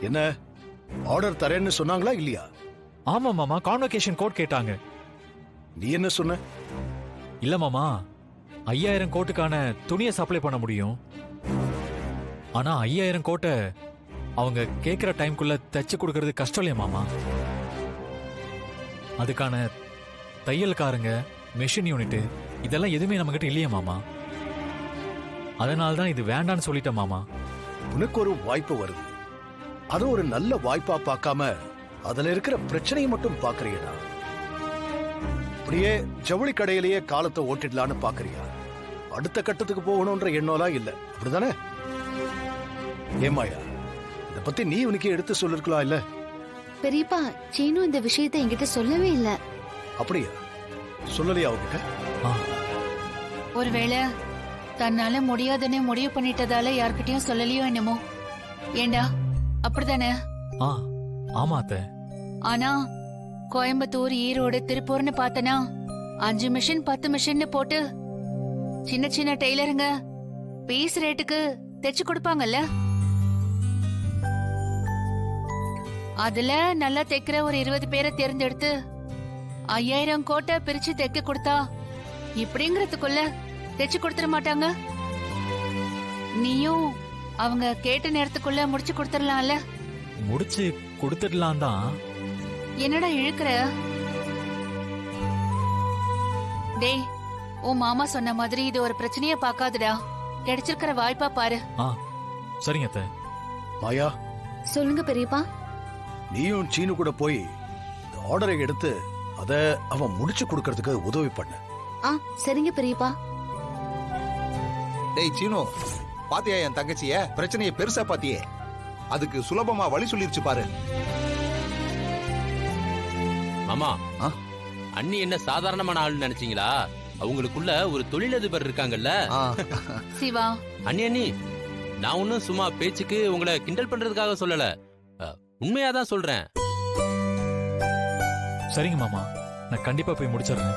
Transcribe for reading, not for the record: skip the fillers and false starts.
என்ன ஆர்டர் தரேன்னு சொன்னாங்களா இல்லையா? ஆமா மாமா, கான்வகேஷன் கோட் கேட்டாங்க. நீ என்ன சொன்ன? இல்ல மாமா, 5000 கோட்டுக்கான துணியை சப்ளை பண்ண முடியும். ஆனா 5000 கோட்டை அவங்க கேட்கிற டைம்குள்ள தச்சு கொடுக்கறது கஷ்டம் இல்லையா மாமா? அதுக்கான தையல்காரங்க, மெஷின் யூனிட் இதெல்லாம் எதுவுமே நம்ம கிட்ட இல்லையா மாமா? அதனால தான் இது வேண்டான்னு சொல்லிட்டேன் மாமா. உனக்கு ஒரு வாய்ப்பு வருது, அது ஒரு நல்ல வாய்ப்பா பார்க்காம அதுல இருக்கிற பிரச்சனையை மட்டும் பாக்குறியடா. அப்படியே ஜவுளி கடையிலேயே காலத்தை ஓட்டிடலான்னு பாக்குறியா? அடுத்த கட்டத்துக்கு போகணும்ன்ற எண்ணம்லாம் இல்ல, அப்படிதானே? ஏமாயா, இத பத்தி நீ உனக்கு எடுத்து சொல்லிருக்கலாம் இல்ல? பெரியப்பா, சீனு இந்த விஷயத்தை என்கிட்ட சொல்லவே இல்ல. அப்படியா? சொல்லலையா அவகிட்ட? ஒருவேளை தன்னால முடியாதுன்னு முடிவு பண்ணிட்டதால யார்கிட்டயும் சொல்லலையோ என்னமோ. ஏண்டா அப்படிதானே? ஆமா அத்தை. ஆனா கோயம்புத்தூர், ஈரோடு, திருப்பூர்னு பார்த்தனா 5 மிஷின் 10 மிஷின் போட்டு சின்ன சின்ன டெய்லருங்க பீஸ் ரேட்டுக்கு தைச்சு கொடுப்பாங்கல்ல. அதுல நல்லா தைக்கிற ஒரு 20 பேரை தேர்ந்தெடுத்து 5000 கோட்டை பிரிச்சு தைக்க கொடுத்தா இப்படிங்கறதுக்குள்ள தைச்சு கொடுத்துட மாட்டாங்க? நீயும் அவங்க கேட்ட நேரத்துக்குள்ள முடிச்சு கொடுத்துடலாம்ல? முடிச்சு கொடுத்துடலாம் தான். என்னடா இழுக்கிற? டேய், உன் மாமா சொன்ன மாதிரி இது ஒரு பிரச்சனைய பாக்காதுடா. கிடைச்சிருக்கிற வாய்ப்பா பாரு. சரிங்க அத்தை. மாயா, சொல்லுங்க பெரியப்பா. நீயும் சீனு கூட போய் இந்த ஆர்டரை எடுத்து அத அவன் முடிச்சு கொடுக்கறதுக்கு உதவி பண்ண. சரிங்க பெரியப்பா. டேய் சீனு, பாத்தியா என் தங்கச்சிய? பிரச்சனையை பெருசா பாத்தியே, அதுக்கு சுலபமா வழி சொல்லிருச்சு பாரு. மாமா, அண்ணி என்ன சாதாரணமான ஆள் நினைச்சீங்களா? அவங்களுக்குள்ள ஒரு தொழிலதிபர் இருக்காங்கல்ல. சிவா, அண்ணி நான் ஒன்னும் சும்மா பேச்சுக்கு உங்களை கிண்டல் பண்றதுக்காக சொல்லல, உண்மையாதான் சொல்றேன். சரிங்க மாமா, நான் கண்டிப்பா போய் முடிச்சிடுறேன்.